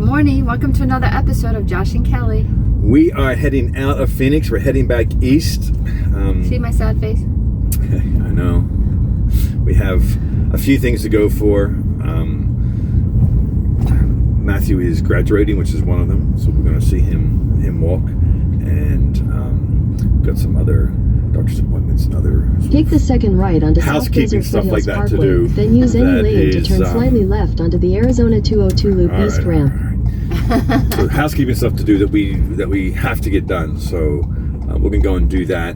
morning. Welcome to another episode of Josh and Kelly. We are heading out of Phoenix. We're heading back east. See my sad face? I know. We have a few things to go for. Matthew is graduating, which is one of them. So we're going to see him walk. And got some other doctor's appointments and other Take the second right onto housekeeping South stuff like that Parkway, to do. then use any lane to is, turn slightly left onto the Arizona 202 Loop East ramp. So housekeeping stuff to do that we have to get done. So we're gonna go and do that.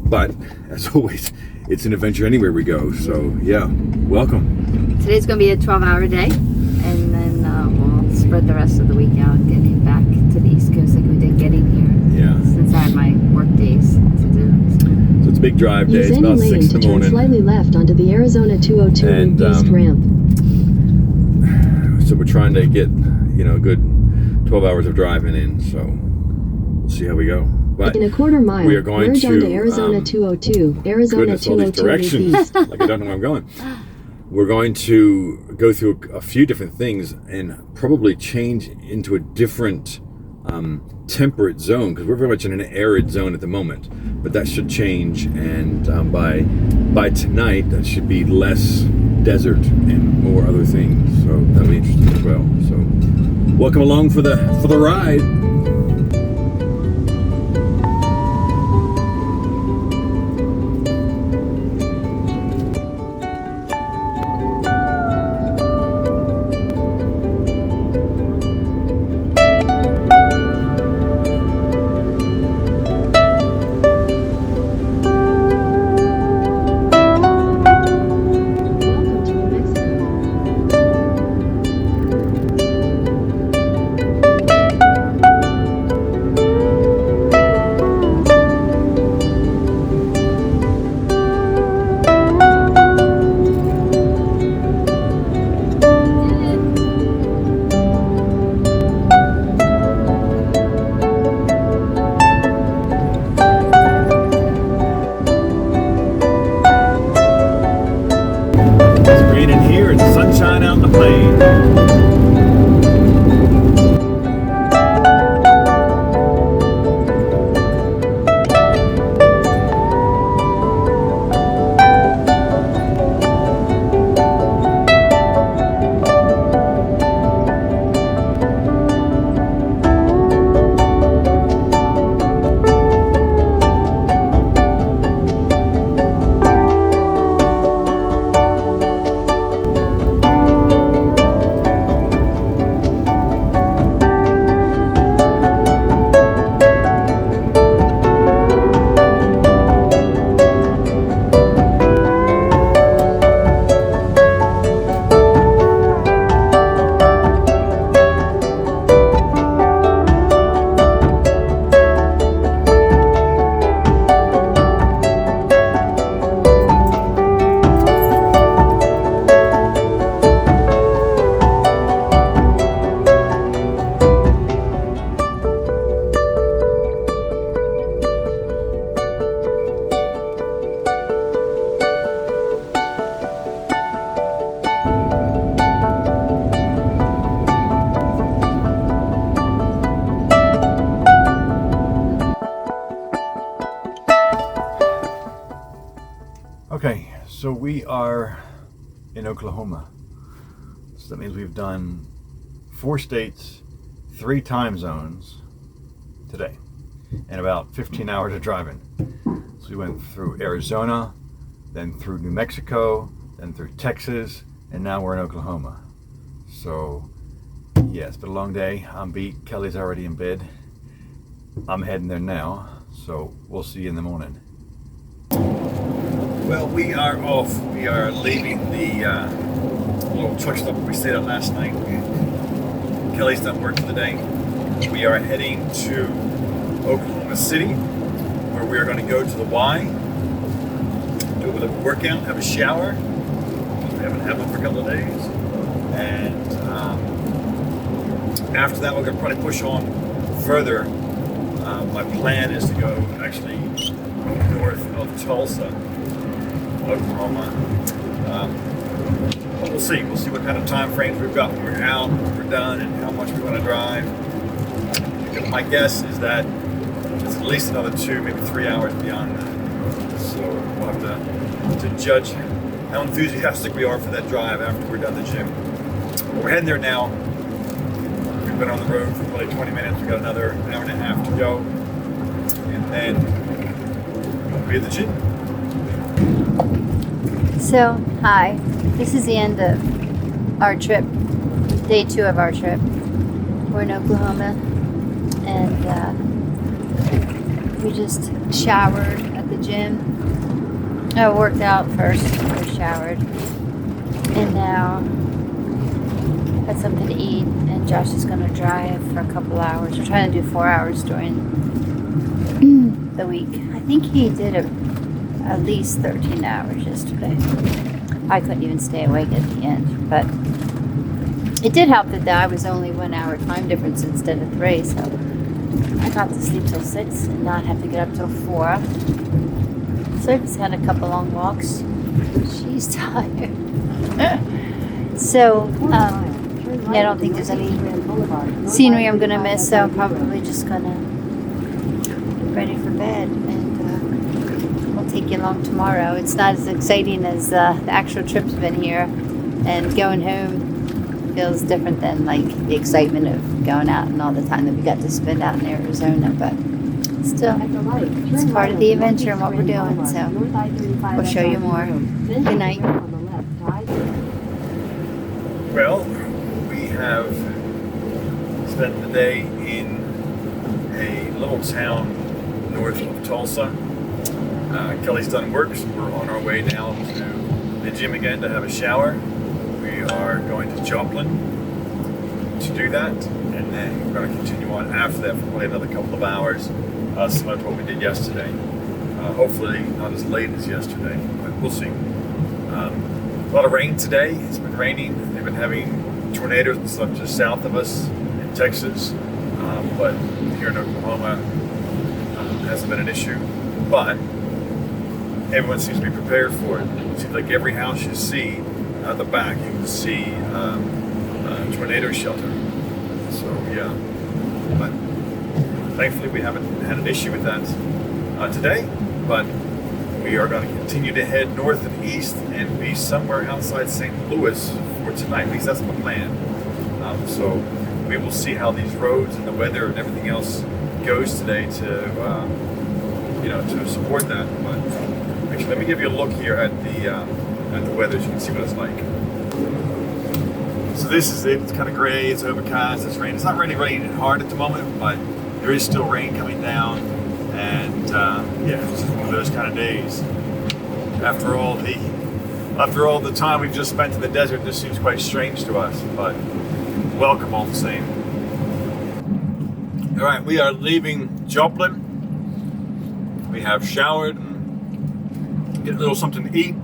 But as always, it's an adventure anywhere we go. So yeah, welcome. Today's going to be a 12-hour day, and then we'll spread the rest of the week out, getting back to the East Coast like we did getting here. Yeah. Since I had my work days to do. So it's a big drive day. Use It's any about lane 6 in to the turn morning. slightly left onto the Arizona 202 And, Loop East ramp. So we're trying to get, a good 12 hours of driving in. So we'll see how we go. But In a quarter mile, we are going merge to onto Arizona 202, Arizona goodness, all these 202 Loop directions. East. Like I don't know where I'm going. We're going to go through a few different things and probably change into a different temperate zone, because we're very much in an arid zone at the moment. But that should change, and by tonight that should be less desert and more other things. So that'll be interesting as well. So welcome along for the ride. Welcome to New Mexico. It's raining here and sunshine out in the plain. Okay, so we are in Oklahoma. So that means we've done 4 states, 3 time zones today, and about 15 hours of driving. So we went through Arizona, then through New Mexico, then through Texas, and now we're in Oklahoma. So yeah, it's been a long day. I'm beat. Kelly's already in bed. I'm heading there now, so we'll see you in the morning. Well, we are off. We are leaving the little truck stop we stayed at last night. Kelly's done work for the day. We are heading to Oklahoma City, where we are going to go to the Y, do a little workout, have a shower. We haven't had one for a couple of days. And after that, we're going to probably push on further. My plan is to go actually north of Tulsa, Oklahoma, But we'll see. We'll see what kind of time frames we've got when we're out, when we're done, and how much we want to drive. Because my guess is that it's at least another 2, maybe 3 hours beyond that. So we'll have to judge how enthusiastic we are for that drive after we're done the gym. But we're heading there now. We've been on the road for probably 20 minutes. We've got another hour and a half to go. And then we'll be at the gym. So, hi. This is the end of our trip, day 2 of our trip. We're in Oklahoma, and we just showered at the gym. I worked out first, we showered, and now had something to eat, and Josh is going to drive for a couple hours. We're trying to do 4 hours during the week. I think he did at least 13 hours yesterday. I couldn't even stay awake at the end, but it did help that I was only 1 hour time difference instead of 3, so I got to sleep till 6 and not have to get up till 4. Sophie's had a couple long walks. She's tired. So, I don't think there's any scenery I'm going to miss, so I'm probably just going to get ready for bed, and we'll take you along tomorrow. It's not as exciting as the actual trip's been here, and going home feels different than like the excitement of going out and all the time that we got to spend out in Arizona, but still, it's part of the adventure and what we're doing, so we'll show you more. Good night. Well, we have spent the day in a little town north of Tulsa. Kelly's done work, so we're on our way now to the gym again to have a shower. We are going to Joplin to do that, and then we're going to continue on after that for probably another couple of hours, similar to what we did yesterday. Hopefully not as late as yesterday, but we'll see. A lot of rain today. It's been raining. They've been having tornadoes and stuff just south of us in Texas, but here in Oklahoma hasn't been an issue. But everyone seems to be prepared for it. It seems like every house you see out the back, you can see a tornado shelter. So yeah, but thankfully we haven't had an issue with that today. But we are going to continue to head north and east and be somewhere outside St. Louis for tonight. At least that's my plan. So we will see how these roads and the weather and everything else goes today to to support that. But actually, let me give you a look here at the weather so you can see what it's like. So this is it. It's kind of gray. It's overcast. It's raining. It's not really raining hard at the moment, but there is still rain coming down. And it's just one of those kind of days. After all the time we've just spent in the desert, this seems quite strange to us, but welcome all the same. All right, we are leaving Joplin. We have showered and get a little something to eat,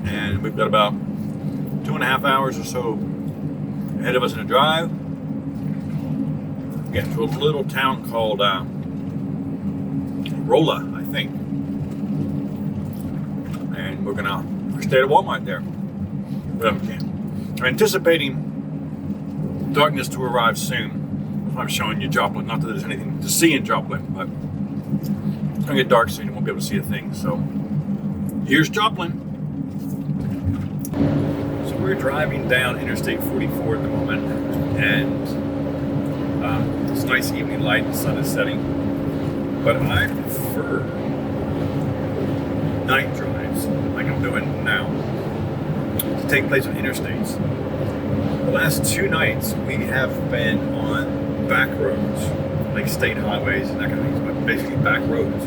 and we've got about 2.5 hours or so ahead of us in a drive. Get to a little town called Rolla, I think, and we're gonna stay at a Walmart there. I'm anticipating darkness to arrive soon. I'm showing you Joplin. Not that there's anything to see in Joplin, but it's gonna get dark soon and won't be able to see a thing. So here's Joplin. So we're driving down Interstate 44 at the moment, and it's nice evening light, the sun is setting, but I prefer night drives like I'm doing now to take place on interstates. The last 2 nights we have been on back roads, like state highways and that kind of things, but basically back roads.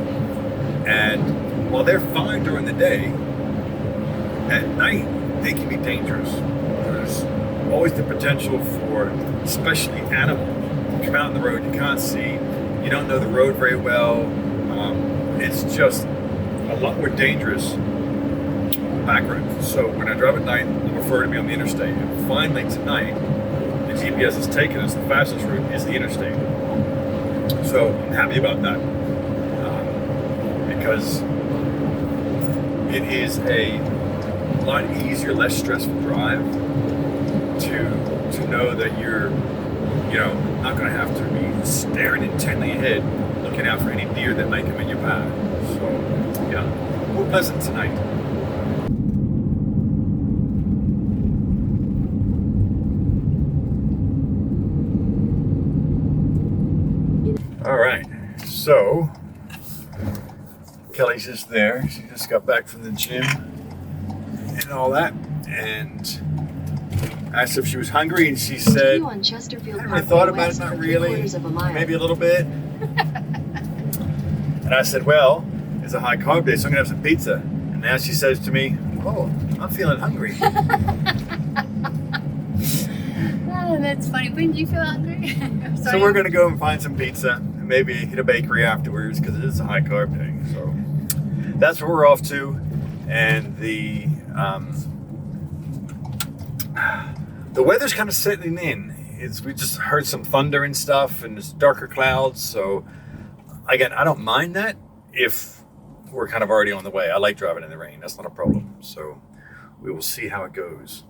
And while they're fine during the day, at night they can be dangerous. There's always the potential for, especially animals, come out on the road, you can't see, you don't know the road very well. It's just a lot more dangerous back roads. So when I drive at night, I prefer to be on the interstate. And finally tonight, the GPS has taken us, the fastest route is the interstate. So I'm happy about that, because it is a a lot easier, less stressful drive to know that you're, not going to have to be staring intently ahead, looking out for any deer that might come in your path. So, yeah, more pleasant tonight. All right, so Kelly's just there. She just got back from the gym and all that, and asked if she was hungry, and she said, On Chesterfield I Parkway thought about it, West not for really, 3/4 of a mile. maybe a little bit. And I said, well, it's a high carb day, so I'm gonna have some pizza. And now she says to me, oh, I'm feeling hungry. Oh, that's funny. When did you feel hungry? So we're gonna go and find some pizza and maybe hit a bakery afterwards because it is a high carb day. So that's where we're off to. And the weather's kind of settling in. We just heard some thunder and stuff, and it's darker clouds. So again, I don't mind that if we're kind of already on the way. I like driving in the rain. That's not a problem. So we will see how it goes.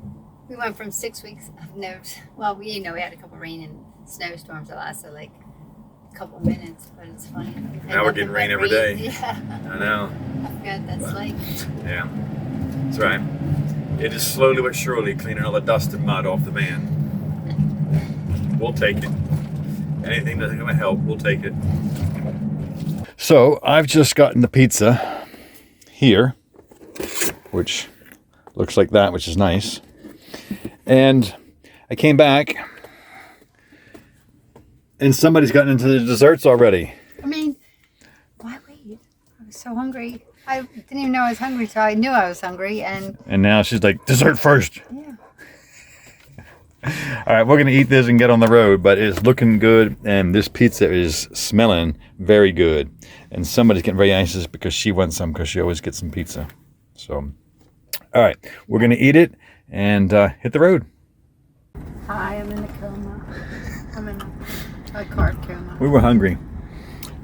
We went from 6 weeks of no. Well, we had a couple rain and snowstorms that lasted like a couple minutes, but it's funny. Now we're getting rain every day. Yeah. I know. I forgot that's like. Yeah, that's right. It is slowly but surely cleaning all the dust and mud off the van. We'll take it. Anything that's going to help, we'll take it. So I've just gotten the pizza here, which looks like that, which is nice. And I came back, and somebody's gotten into the desserts already. I mean, why wait? I was so hungry. I didn't even know I was hungry, so I knew I was hungry, and now she's like, dessert first. yeah. All right, we're going to eat this and get on the road, but it's looking good, and this pizza is smelling very good. And somebody's getting very anxious because she wants some, because she always gets some pizza. So, all right, we're going to eat it and hit the road. Hi, I'm in a coma. I'm in a carb coma. We were hungry.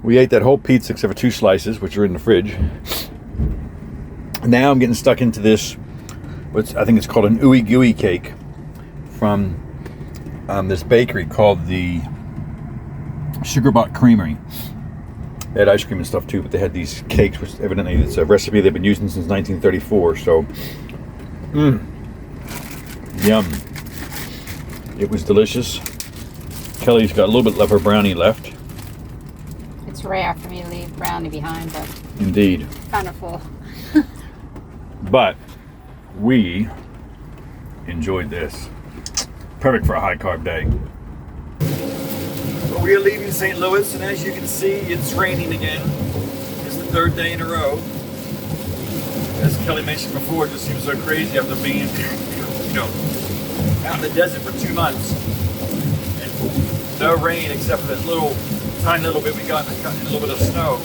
We ate that whole pizza except for 2 slices, which are in the fridge. Now I'm getting stuck into this, I think it's called an ooey gooey cake from this bakery called the Sugar Bot Creamery. They had ice cream and stuff too, but they had these cakes, which evidently it's a recipe they've been using since 1934. So, yum. It was delicious. Kelly's got a little bit of her brownie left. It's rare for me to leave brownie behind, but Indeed. kind of full. But we enjoyed this. Perfect for a high carb day. Well, we are leaving St. Louis, and as you can see, it's raining again. It's the 3rd day in a row. As Kelly mentioned before, it just seems so crazy after being, out in the desert for 2 months. And no rain except for this tiny little bit we got, a little bit of snow.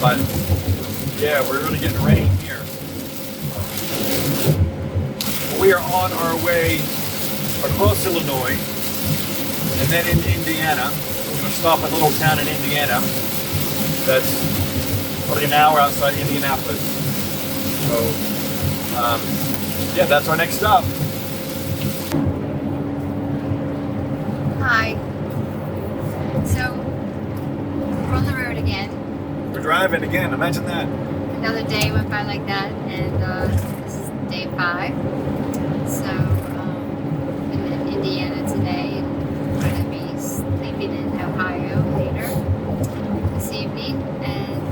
But yeah, we're really getting rain here. We are on our way across Illinois and then into Indiana. We're going to stop at a little town in Indiana that's probably an hour outside Indianapolis. So, yeah, that's our next stop. Hi. So, we're on the road again. We're driving again, imagine that. Another day went by like that, and this is day 5. So, I'm in Indiana today, and we're going to be sleeping in Ohio later this evening. And,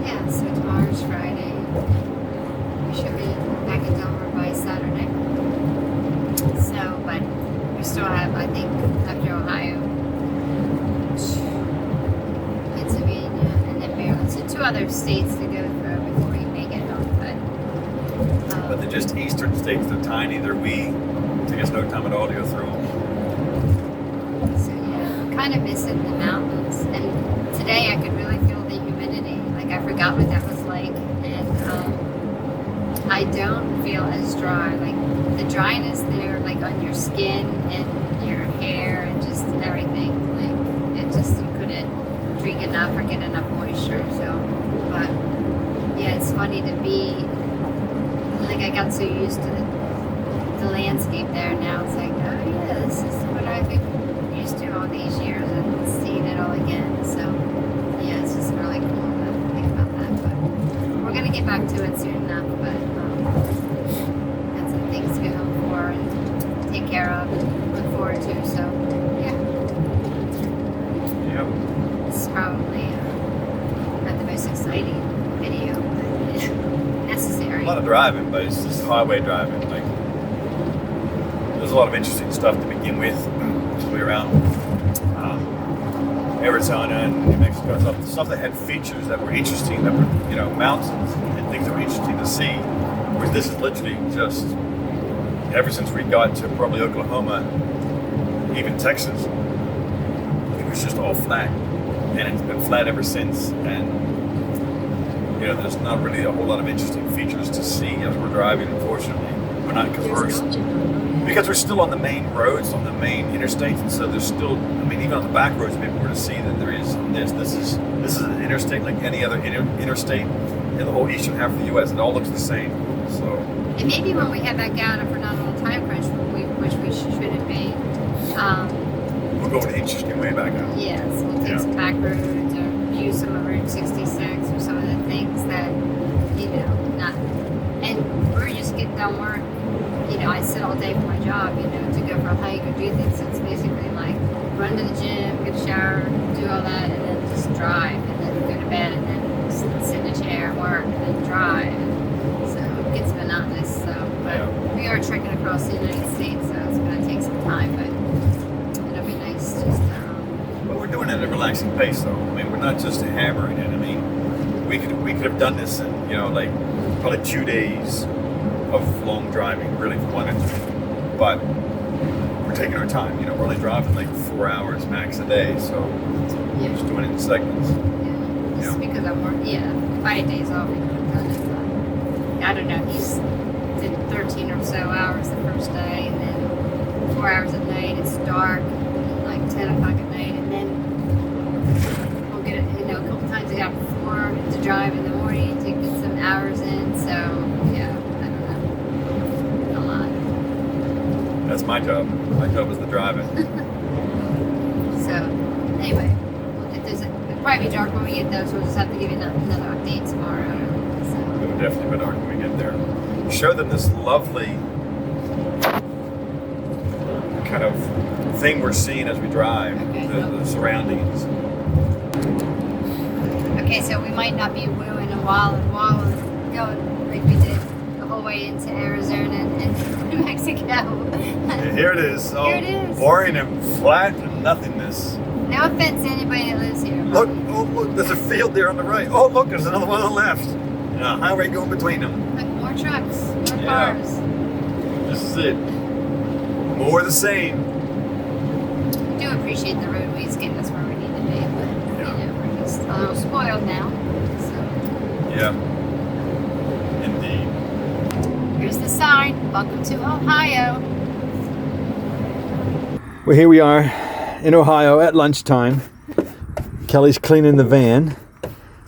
yeah, so tomorrow's Friday. We should be back in Delaware by Saturday. So, but we still have, I think, after Ohio, Pennsylvania, and then Maryland. So 2 other states to go through before we make it home. But they're just eastern states, they're tiny, take us no time at all to go through them. So yeah, I'm kind of missing the mountains. And today I could really feel the humidity. Like I forgot what that was like. And I don't feel as dry. Like the dryness there, like on your skin and your hair and just everything. Like you couldn't drink enough or get enough moisture. So, but yeah. yeah, it's funny to be, like, I got so used to the landscape there. Now it's like, oh yeah, this is what I've been used to all these years, and seeing it all again. So yeah, it's just really cool to think about that. But we're gonna get back to it soon enough. But got some things to go home for and take care of and look forward to. So yeah, this is probably not the most exciting video, but necessary. A lot of driving, but it's just highway driving. Like, there's a lot of interesting stuff to begin with. We're around Arizona and New Mexico, stuff that had features that were interesting, that were, you know, mountains and things that were interesting to see. Whereas this is literally just, ever since we got to probably Oklahoma, even Texas, it was just all flat. And it's been flat ever since. And, you know, there's not really a whole lot of interesting features to see as we're driving, unfortunately. We're not, because we're still on the main roads, on the main interstates, and so there's still, I mean, even on the back roads, maybe we're to see that there is this. This is an interstate like any other interstate in the whole eastern half of the U.S. It all looks the same. So. And maybe when we head back out, if we're not on a time crunch, which we shouldn't be, we'll go an interesting way back out. Yes, we'll take some back roads or use some of Route 66 or some of the things that, you know, not. And we're just getting done work. You know, I sit all day for my job, you know, to go for a hike or do things. So it's basically like run to the gym, get a shower, do all that, and then just drive, and then go to bed, and then sit in a chair and work, and then drive. So it gets monotonous. So, but we are trekking across the United States, so it's going to take some time, but it'll be nice just But we're doing it at a relaxing pace, though. I mean, we're not just hammering it. I mean, we could have done this in, you know, like probably 2 days of long driving, really, if we wanted to. But we're taking our time, you know, we're only driving like 4 hours max a day, so we're just doing it in segments. Yeah, just because I'm working, 5 days off, we could have done it, but I don't know, he's did 13 or so hours the first day, and then 4 hours at night, it's dark, like 10 o'clock at night, and then we'll get it, you know, a couple times I got before to drive in the morning to get some hours in, so yeah. That's my job. My job is the driving. So, anyway, it'll probably be dark when we get there, so we'll just have to give you another update tomorrow. So. It will definitely be dark when we get there. Show them this lovely kind of thing we're seeing as we drive, okay. the surroundings. Okay, so we might not be wooing a wall and going like we did the whole way into Arizona and New Mexico. Here it is. Here it is. Boring and flat and nothingness. No offense to anybody that lives here. Look, look, there's a field there on the right. Oh, look, there's another one on the left. And a highway going between them. Look, more trucks, more cars. This is it. More of the same. We do appreciate the roadways getting us where we need to be, but you know, we're just a little spoiled now. So. Yeah. Indeed. Here's the sign. Welcome to Ohio. Well, here we are in Ohio at lunchtime. Kelly's cleaning the van.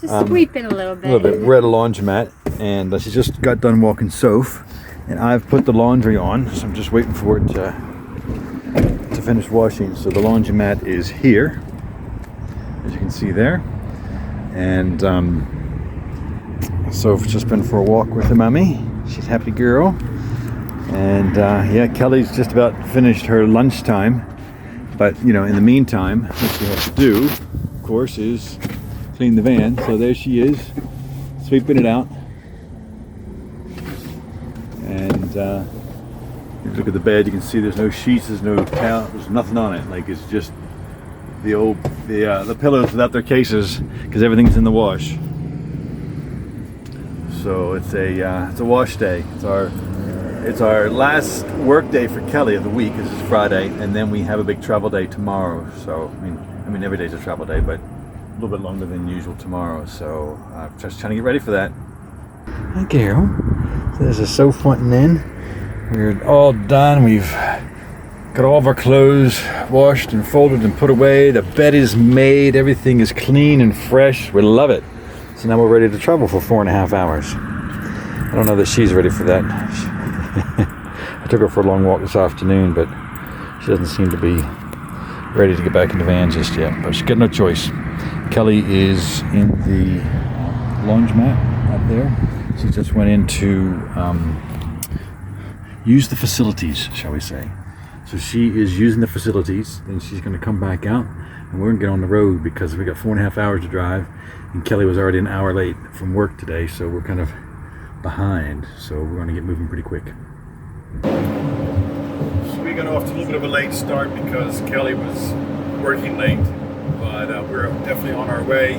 Just sweeping a little bit. A little bit. We're at a laundromat, and she just got done walking Soph, and I've put the laundry on, so I'm just waiting for it to finish washing. So the laundromat is here, as you can see there, and Soph's just been for a walk with her mommy. She's a happy girl, and Kelly's just about finished her lunchtime. But you know, in the meantime, what she has to do, of course, is clean the van. So there she is, sweeping it out. And if you look at the bed, you can see there's no sheets, there's no towel, there's nothing on it. Like, it's just the pillows without their cases, because everything's in the wash. So it's a wash day. It's our last work day for Kelly of the week. This is Friday, and then we have a big travel day tomorrow. So I mean every day's a travel day, but a little bit longer than usual tomorrow. So I'm just trying to get ready for that. Hi, Carol. So there's a sofa wanting in. We're all done. We've got all of our clothes washed and folded and put away. The bed is made. Everything is clean and fresh. We love it. So now we're ready to travel for 4.5 hours. I don't know that she's ready for that. I took her for a long walk this afternoon, but she doesn't seem to be ready to get back in the van just yet. But she's got no choice. Kelly is in the laundromat up there. She just went in to use the facilities, shall we say. So she is using the facilities, then she's going to come back out, and we're going to get on the road because we got 4.5 hours to drive, and Kelly was already an hour late from work today, so we're kind of behind. So we're going to get moving pretty quick. So we got off to a little bit of a late start because Kelly was working late, but we're definitely on our way,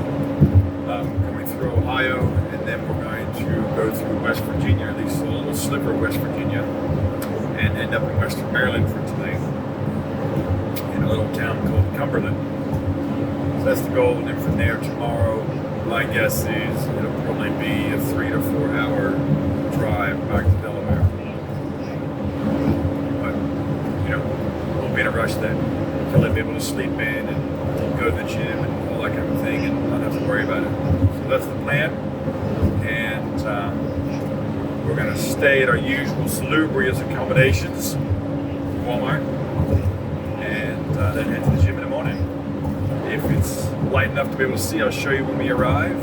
coming through Ohio, and then we're going to go through West Virginia, at least a little sliver of West Virginia, and end up in Western Maryland for today, in a little town called Cumberland. So that's the goal, and then from there tomorrow, my guess is it'll probably be a 3 to 4 hour drive back to Delaware. But, you know, we'll be in a rush then. Till I'll be able to sleep in and go to the gym and all that kind of thing and not have to worry about it. So that's the plan. And we're going to stay at our usual salubrious accommodations, Walmart, and then head to the gym in the morning. If it's light enough to be able to see, I'll show you when we arrive.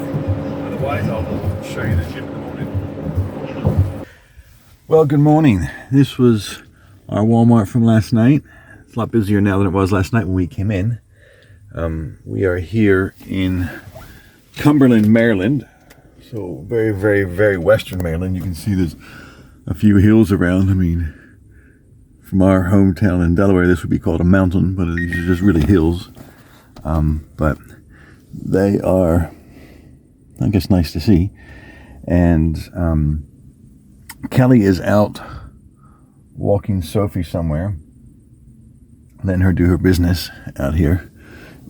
Otherwise, I'll show you the gym in the morning. Well, good morning. This was our Walmart from last night. It's a lot busier now than it was last night when we came in. We are here in Cumberland, Maryland. So very, very, very western Maryland. You can see there's a few hills around. I mean, from our hometown in Delaware, this would be called a mountain, but these are just really hills. But they are, I guess, nice to see. And Kelly is out walking Sophie somewhere, letting her do her business out here.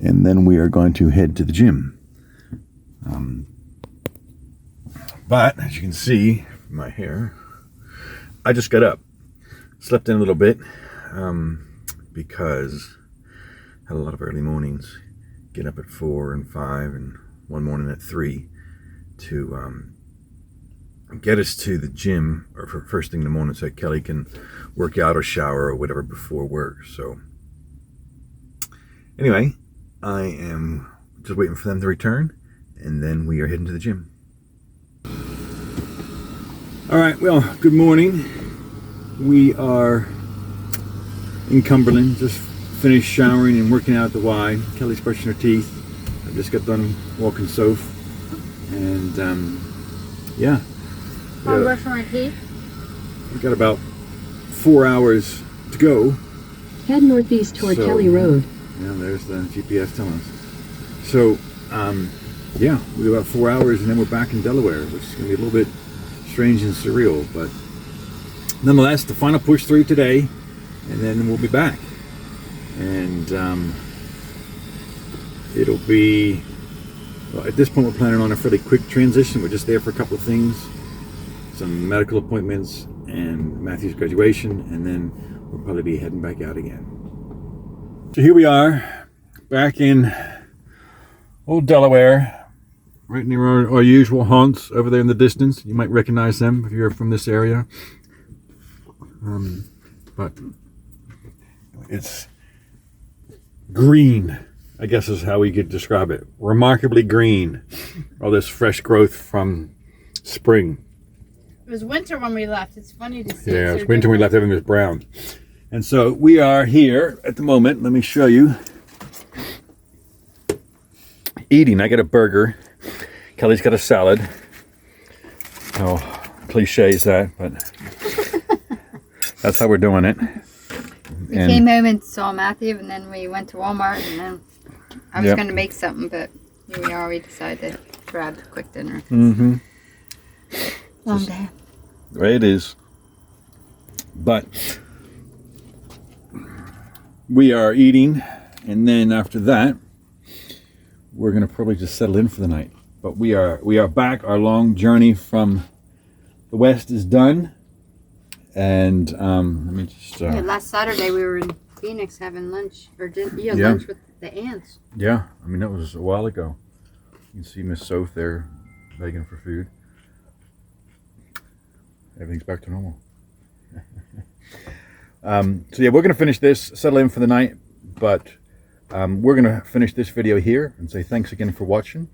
And then we are going to head to the gym. But as you can see from my hair, I just got up, slept in a little bit, because I had a lot of early mornings. Get up at 4 and 5 and one morning at 3 to get us to the gym, or for first thing in the morning, so Kelly can work out or shower or whatever before work. So anyway, I am just waiting for them to return, and then we are heading to the gym. All right, well, good morning. We are in Cumberland, just finished showering and working out at the Y. Kelly's brushing her teeth. I just got done walking Soph. And yeah. I'm brushing my teeth. We've got about 4 hours to go. Head northeast toward Kelly Road. Yeah, there's the GPS telling us. So, yeah, we have about 4 hours and then we're back in Delaware, which is going to be a little bit strange and surreal. But nonetheless, the final push through today, and then we'll be back. And it'll be, well, at this point we're planning on a fairly quick transition. We're just there for a couple of things, some medical appointments and Matthew's graduation, and then we'll probably be heading back out again. So here we are, back in old Delaware, right near our usual haunts over there in the distance. You might recognize them if you're from this area. But it's green, I guess is how we could describe it. Remarkably green. All this fresh growth from spring. It was winter when we left. It's funny to see. Yeah, it's winter when we left, everything was brown. And so we are here at the moment. Let me show you. Eating. I got a burger. Kelly's got a salad. Oh, cliche is that, but that's how we're doing it. We came home and saw Matthew, and then we went to Walmart, and then I was going to make something, but here we are. We decided to grab a quick dinner. Mm-hmm. Long day. The way it is. But we are eating, and then after that, we're going to probably just settle in for the night. But we are back. Our long journey from the west is done. And let me just... last Saturday we were in Phoenix having lunch, or lunch with the ants. Yeah, I mean, that was a while ago. You can see Miss Soph there begging for food. Everything's back to normal. So yeah, we're going to finish this, settle in for the night, but we're going to finish this video here and say thanks again for watching.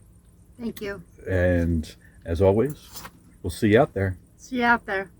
Thank you. And as always, we'll see you out there. See you out there.